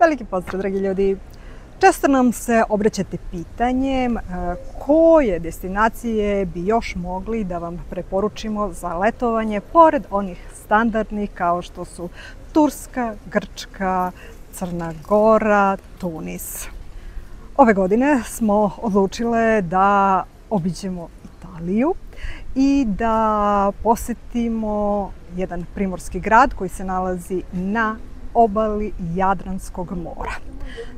Veliki pozdrav, dragi ljudi! Često nam se obraćate pitanjem koje destinacije bi još mogli da vam preporučimo za letovanje pored onih standardnih kao što su Turska, Grčka, Crna Gora, Tunis. Ove godine smo odlučile da obiđemo Italiju i da posetimo jedan primorski grad koji se nalazi na obali Jadranskog mora.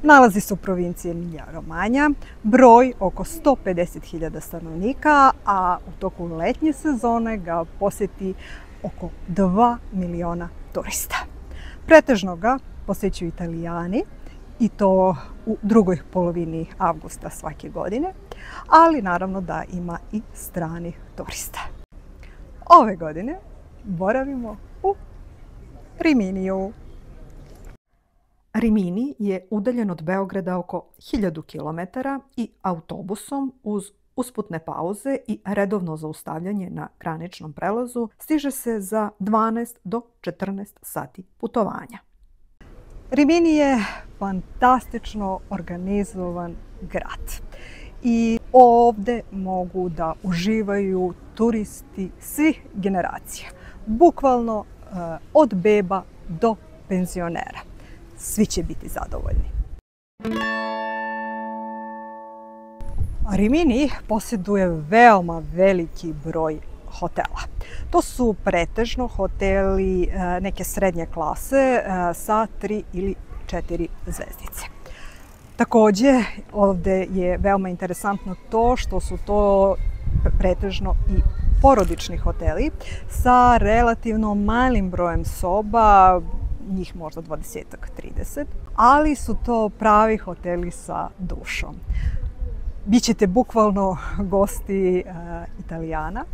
Nalazi se u provinciji Emilia-Romagna, broj oko 150.000 stanovnika, a u toku letnje sezone ga posjeti oko 2 miliona turista. Pretežno ga posjećuju Italijani i to u drugoj polovini avgusta svake godine, ali naravno da ima i stranih turista. Ove godine boravimo u Riminiju. Rimini je udaljen od Beograda oko 1000 km i autobusom uz usputne pauze i redovno zaustavljanje na graničnom prelazu stiže se za 12 do 14 sati putovanja. Rimini je fantastično organizovan grad i ovdje mogu da uživaju turisti svih generacija, bukvalno od beba do penzionera. Svi će biti zadovoljni. Rimini posjeduje veoma veliki broj hotela. To su pretežno hoteli neke srednje klase sa 3 ili 4 zvezdice. Također, ovdje je veoma interesantno to što su to pretežno i porodični hoteli sa relativno malim brojem soba, njih možda 20-30, ali su to pravi hoteli sa dušom. Bićete bukvalno gosti Italijana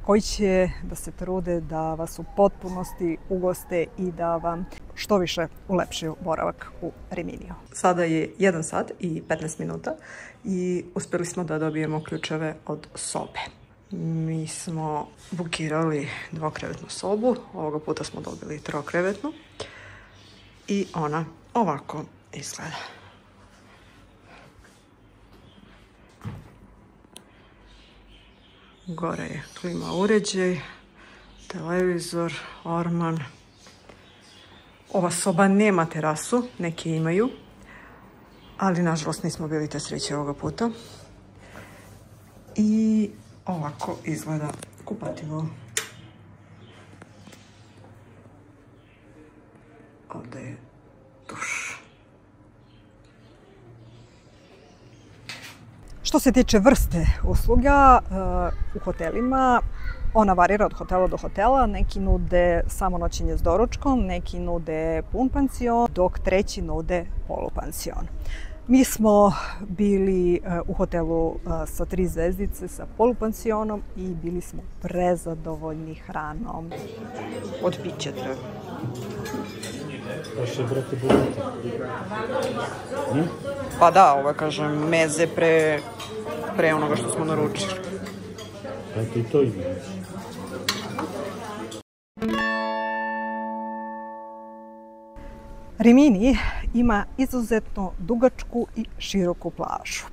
koji će da se trude da vas u potpunosti ugoste i da vam što više ulepšaju boravak u Riminiju. Sada je 1 sat i 15 minuta i uspjeli smo da dobijemo ključeve od sobe. Mi smo bukirali dvokrevetnu sobu, ovoga puta smo dobili trokrevetnu i ona ovako izgleda. Gore je klima uređaj, televizor, orman. Ova soba nema terasu, neki imaju, ali nažalost nismo bili te sreće ovoga puta. I ovako izgleda kupatilo. Ovdje je duš. Što se tiče vrste usluga u hotelima, ona varira od hotela do hotela. Neki nude samo noćenje s doručkom, neki nude pun pansion, dok treći nude polupansion. Mi smo bili u hotelu sa 3 zvezdice sa polupansionom i bili smo prezadovoljni hranom. Od pića treba. Baš je, brate, bogati. Pa da, ovo kažem, meze pre onoga što smo naručili. Eto i to ima. Rimini ima izuzetno dugačku i široku plažu.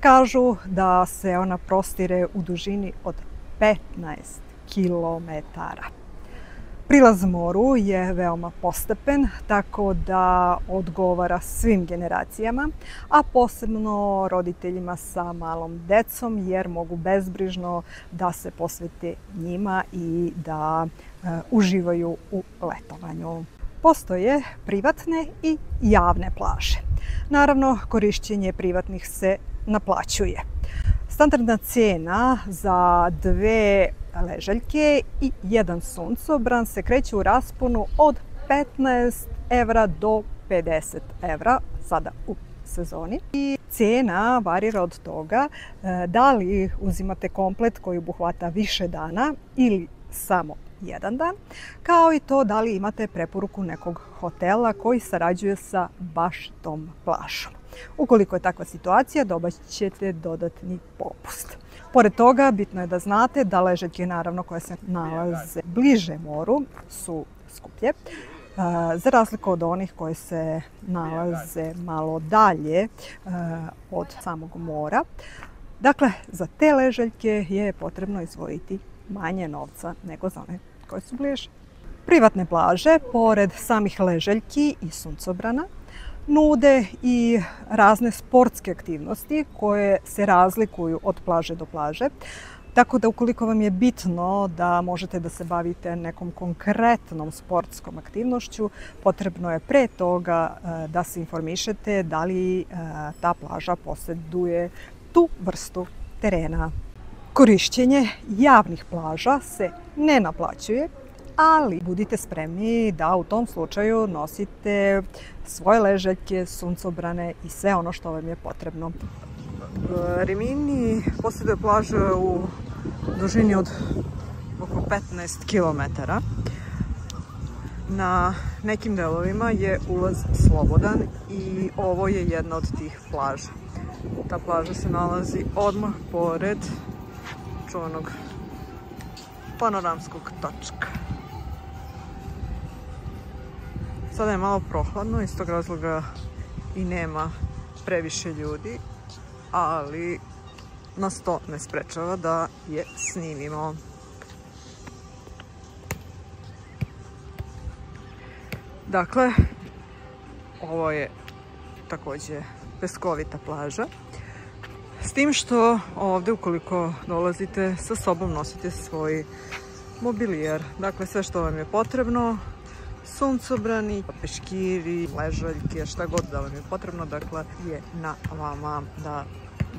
Kažu da se ona prostire u dužini od 15 kilometara. Prilaz moru je veoma postepen, tako da odgovara svim generacijama, a posebno roditeljima sa malom decom, jer mogu bezbrižno da se posvete njima i da uživaju u letovanju. Postoje privatne i javne plaže. Naravno, korišćenje privatnih se naplaćuje. Standardna cijena za 2 ležaljke i 1 suncobran se kreće u rasponu od 15 evra do 50 evra, sada u sezoni. I cijena varira od toga da li uzimate komplet koji obuhvata više dana ili samo 1 dan, kao i to da li imate preporuku nekog hotela koji sarađuje sa baš tom plažom. Ukoliko je takva situacija, dobit ćete dodatni popust. Pored toga, bitno je da znate da ležaljke, naravno, koje se nalaze bliže moru, su skuplje. za razliku od onih koje se nalaze malo dalje od samog mora. Dakle, za te ležaljke je potrebno izdvojiti manje novca nego za one koje su bliže. Privatne plaže, pored samih ležaljki i suncobrana, nude i razne sportske aktivnosti koje se razlikuju od plaže do plaže. Tako da ukoliko vam je bitno da možete da se bavite nekom konkretnom sportskom aktivnošću, potrebno je pre toga da se informišete da li ta plaža posjeduje tu vrstu terena. Korišćenje javnih plaža se ne naplaćuje, ali budite spremni da u tom slučaju nosite svoje ležaljke, suncobrane i sve ono što vam je potrebno. Rimini posjeduje plaže u dužini od oko 15 km. Na nekim delovima je ulaz slobodan i ovo je jedna od tih plaža. Ta plaža se nalazi odmah pored čuvenog panoramskog točka. Sada je malo prohladno, iz tog razloga i nema previše ljudi, ali nas to ne sprečava da je snimimo. Dakle, ovo je također peskovita plaža. S tim što ovdje ukoliko dolazite sa sobom nosite svoj mobilijer. Dakle, sve što vam je potrebno, suncobrani, peškiri, ležaljke, šta god da vam je potrebno, dakle, je na vama da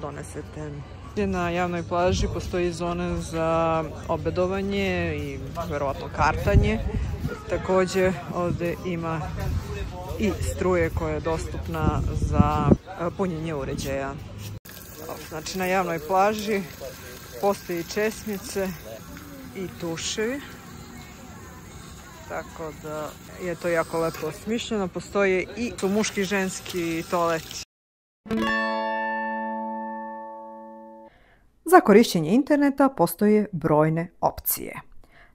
donesete. Na javnoj plaži postoji zona za obedovanje i verovatno kartanje. Također ovdje ima i struje koja je dostupna za punjenje uređaja. Znači na javnoj plaži postoji česmice i tuševi. Tako da je to jako lepo osmišljeno. Postoje i muški i ženski toaleti. Za korišćenje interneta postoje brojne opcije.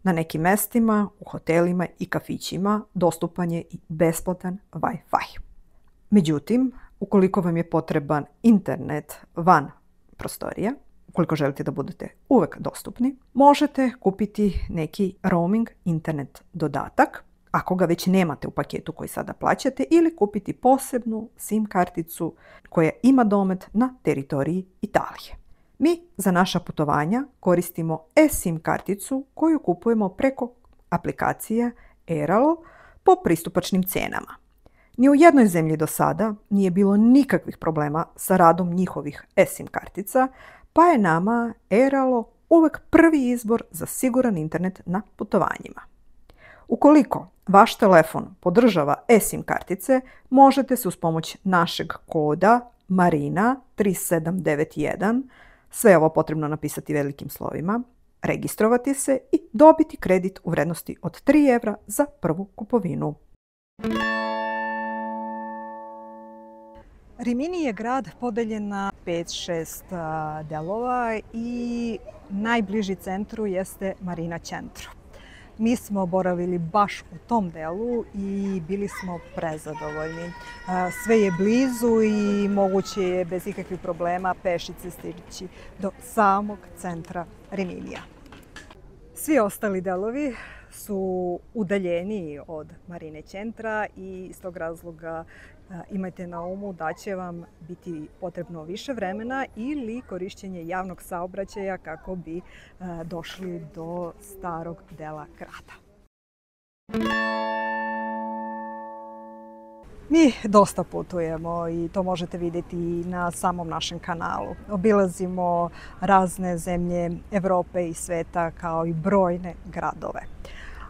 Na nekim mestima, u hotelima i kafićima dostupan je i besplatan Wi-Fi. Međutim, ukoliko vam je potreban internet van prostorija, ukoliko želite da budete uvek dostupni, možete kupiti neki roaming internet dodatak, ako ga već nemate u paketu koji sada plaćate, ili kupiti posebnu SIM karticu koja ima domet na teritoriji Italije. Mi za naša putovanja koristimo eSIM karticu koju kupujemo preko aplikacije Airalo po pristupačnim cenama. Ni u jednoj zemlji do sada nije bilo nikakvih problema sa radom njihovih eSIM kartica, pa je nama Airalo uvek prvi izbor za siguran internet na putovanjima. Ukoliko vaš telefon podržava eSIM kartice, možete se uz pomoć našeg koda Marina 3791, sve ovo potrebno napisati velikim slovima, registrovati se i dobiti kredit u vrednosti od 3 € za prvu kupovinu. Rimini je grad podeljen na 5-6 delova i najbliži centru jeste Marina Centro. Mi smo boravili baš u tom delu i bili smo prezadovoljni. Sve je blizu i moguće je bez ikakvih problema pešice stići do samog centra Riminija. Svi ostali delovi su udaljeniji od Marine Centra i iz tog razloga imajte na umu da će vam biti potrebno više vremena ili korišćenje javnog saobraćaja kako bi došli do starog dela grada. Mi dosta putujemo i to možete vidjeti i na samom našem kanalu. Obilazimo razne zemlje Evrope i sveta kao i brojne gradove.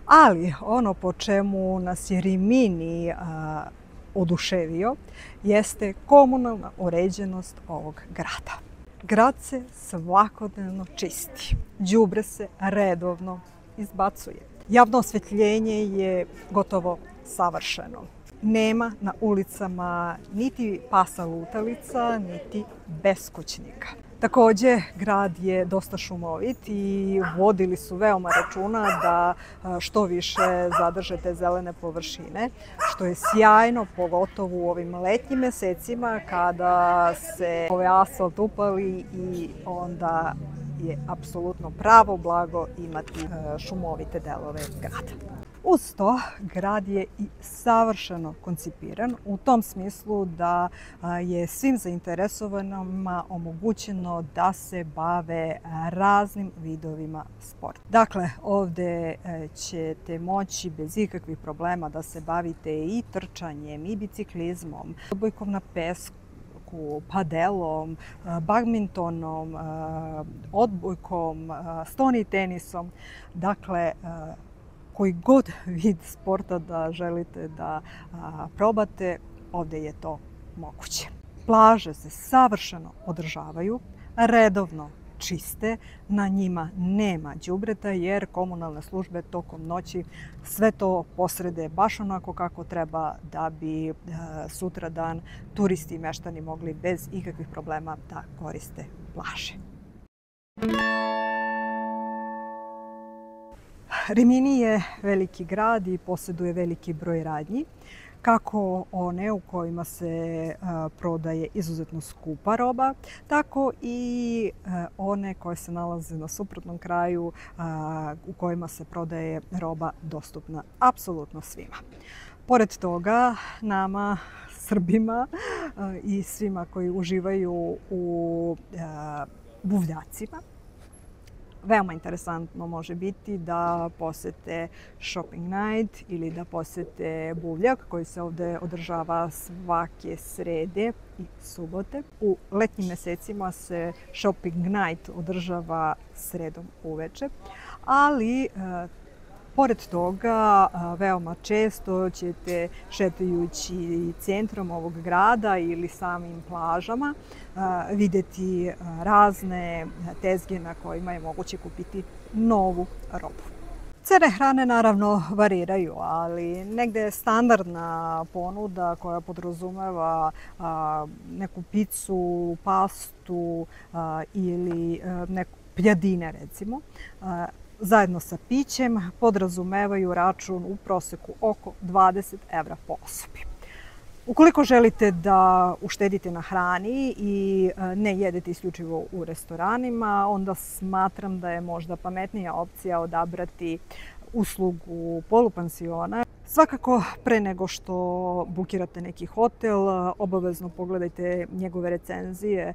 Ali ono po čemu nas je Rimini oduševio jeste komunalna uređenost ovog grada. Grad se svakodnevno čisti, đubre se redovno izbacuje. Javno osvjetljenje je gotovo savršeno. Nema na ulicama niti pasa lutalica, niti beskućnika. Također, grad je dosta šumovit i vodili su veoma računa da što više zadrže te zelene površine, što je sjajno, pogotovo u ovim letnjim mjesecima kada se asfalt upali i onda je apsolutno pravo blago imati šumovite delove grada. Uz to, grad je i savršeno koncipiran u tom smislu da je svim zainteresovanima omogućeno da se bave raznim vidovima sporta. Dakle, ovdje ćete moći bez ikakvih problema da se bavite i trčanjem, i biciklizmom, odbojkom na pesku, padelom, badmintonom, odbojkom, stoni tenisom. Dakle, koji god vid sporta da želite da probate, ovdje je to moguće. Plaže se savršeno održavaju, redovno čiste, na njima nema đubreta jer komunalne službe tokom noći sve to posrede baš onako kako treba da bi sutradan turisti i meštani mogli bez ikakvih problema da koriste plaže. Rimini je veliki grad i posjeduje veliki broj radnji, kako one u kojima se prodaje izuzetno skupa roba, tako i one koje se nalaze na suprotnom kraju u kojima se prodaje roba dostupna apsolutno svima. Pored toga, nama, Srbima i svima koji uživaju u buvljacima, veoma interesantno može biti da posete shopping night ili da posete buvljak koji se ovdje održava svake srede i subote. U letnjim mjesecima se shopping night održava sredom uveče, ali pored toga, veoma često ćete šetajući centrom ovog grada ili samim plažama vidjeti razne tezge na kojima je moguće kupiti novu robu. Cene hrane naravno variraju, ali negde je standardna ponuda koja podrazumeva neku picu, pastu ili neku pljadine recimo, zajedno sa pićem podrazumevaju račun u proseku oko 20 € po osobi. Ukoliko želite da uštedite na hrani i ne jedete isključivo u restoranima, onda smatram da je možda pametnija opcija odabrati uslugu polupansiona. Svakako, pre nego što bukirate neki hotel, obavezno pogledajte njegove recenzije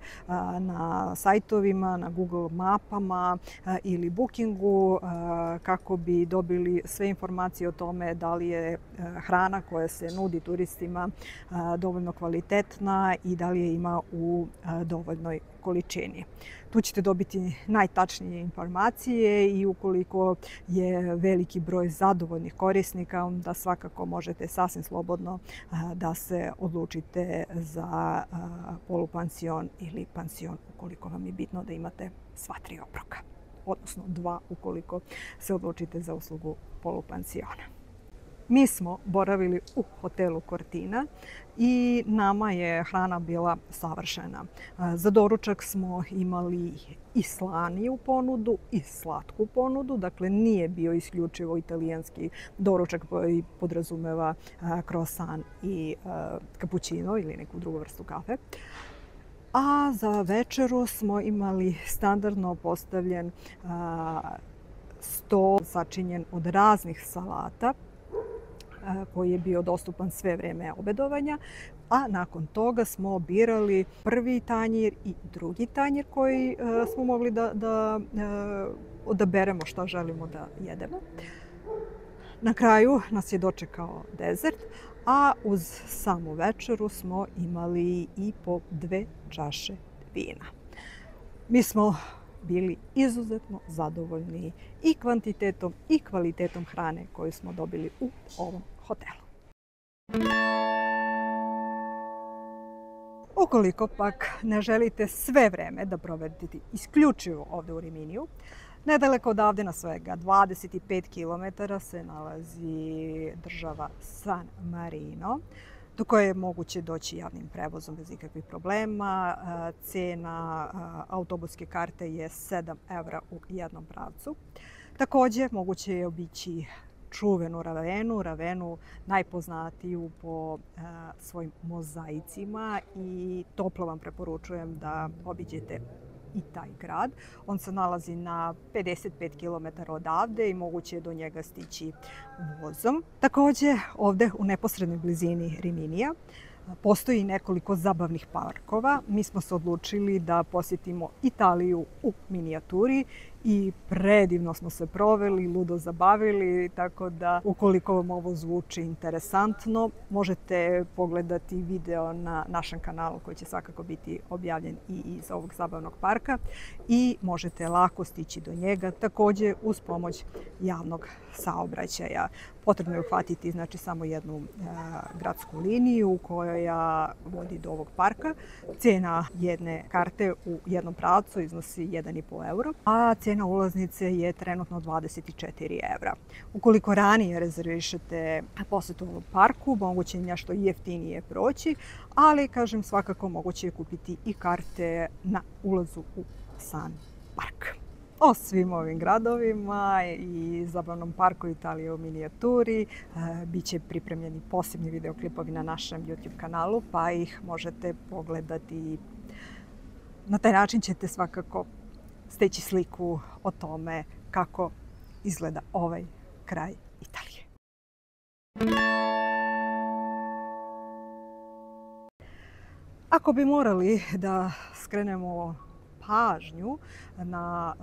na sajtovima, na Google mapama ili Bookingu kako bi dobili sve informacije o tome da li je hrana koja se nudi turistima dovoljno kvalitetna i da li je ima u dovoljnoj količini. Tu ćete dobiti najtačnije informacije i ukoliko je veliki broj zadovoljnih korisnika, onda svakako možete sasvim slobodno da se odlučite za polupansion ili pansion ukoliko vam je bitno da imate sva 3 obroka, odnosno 2 ukoliko se odlučite za uslugu polupansiona. Mi smo boravili u hotelu Cortina i nama je hrana bila savršena. Za doručak smo imali i slaniju ponudu i slatku ponudu, dakle nije bio isključivo italijanski doručak koji podrazumeva croissant i cappuccino ili neku drugu vrstu kafe. A za večeru smo imali standardno postavljen sto sačinjen od raznih salata koji je bio dostupan sve vreme obedovanja, a nakon toga smo birali prvi tanjir i drugi tanjir koji smo mogli da odaberemo šta želimo da jedemo. Na kraju nas je dočekao dezert, a uz samu večeru smo imali i po 2 čaše vina. Mi smo bili izuzetno zadovoljni i kvantitetom i kvalitetom hrane koju smo dobili u ovom hotelu. Ukoliko pak ne želite sve vreme da provedete isključivo ovdje u Riminiju, nedaleko odavde na svega 25 km se nalazi država San Marino. do koje je moguće doći javnim prevozom bez ikakvih problema. Cena autobuske karte je 7 € u jednom pravcu. Takođe, moguće je obići čuvenu Ravenu najpoznatiju po svojim mozaicima i toplo vam preporučujem da obiđete i taj grad. On se nalazi na 55 km odavde i moguće je do njega stići vozom. Takođe, ovde u neposrednoj blizini Riminija postoji nekoliko zabavnih parkova. Mi smo se odlučili da posjetimo Italiju u minijaturi i predivno smo se proveli, ludo zabavili, tako da ukoliko vam ovo zvuči interesantno, možete pogledati video na našem kanalu koji će svakako biti objavljen i iz ovog zabavnog parka i možete lako stići do njega, takođe uz pomoć javnog saobraćaja. Potrebno je uhvatiti znači samo jednu gradsku liniju koja vodi do ovog parka. Cena jedne karte u jednom pravcu iznosi 1,5 €, a cena ulaznice je trenutno 24 €. Ukoliko ranije rezervišete posetu ovom parku, moguće je nešto jeftinije proći, ali kažem svakako moguće je kupiti i karte na ulazu u sam park. O svim ovim gradovima i zabavnom parku Italije u minijaturi biće pripremljeni posebni videoklipovi na našem YouTube kanalu, pa ih možete pogledati. Na taj način ćete svakako steći sliku o tome kako izgleda ovaj kraj Italije. Ako bi morali da skrenemo pažnju na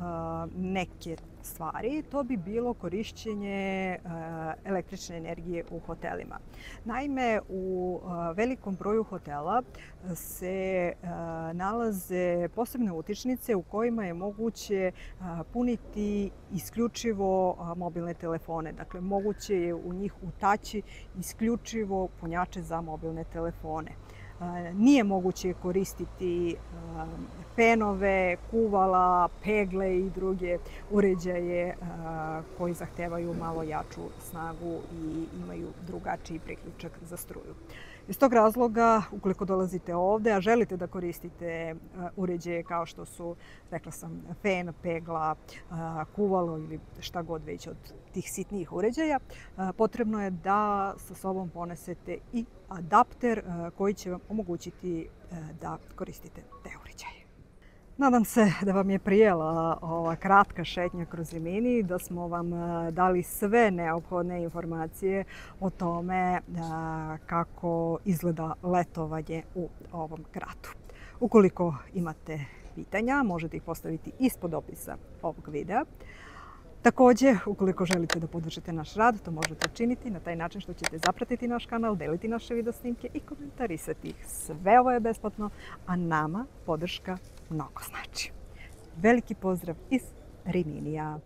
neke stvari, to bi bilo korišćenje električne energije u hotelima. Naime, u velikom broju hotela se nalaze posebne utičnice u kojima je moguće puniti isključivo mobilne telefone. Dakle, moguće je u njih utaći isključivo punjače za mobilne telefone. Nije moguće koristiti penove, kuvala, pegle i druge uređaje koji zahtevaju malo jaču snagu i imaju drugačiji priključak za struju. Iz tog razloga, ukoliko dolazite ovde, a želite da koristite uređaje kao što su, rekla sam, fen, pegla, kuvalo ili šta god već od tih sitnijih uređaja, potrebno je da sa sobom ponesete i adapter koji će vam omogućiti da koristite te uređaje. Nadam se da vam je prijela ova kratka šetnja kroz Rimini, da smo vam dali sve neophodne informacije o tome kako izgleda letovanje u ovom gradu. Ukoliko imate pitanja, možete ih postaviti ispod opisa ovog videa. Takođe, ukoliko želite da podržite naš rad, to možete učiniti na taj način što ćete zapratiti naš kanal, deliti naše video snimke i komentarisati ih. Sve ovo je besplatno, a nama podrška mnogo znači. Veliki pozdrav iz Riminija!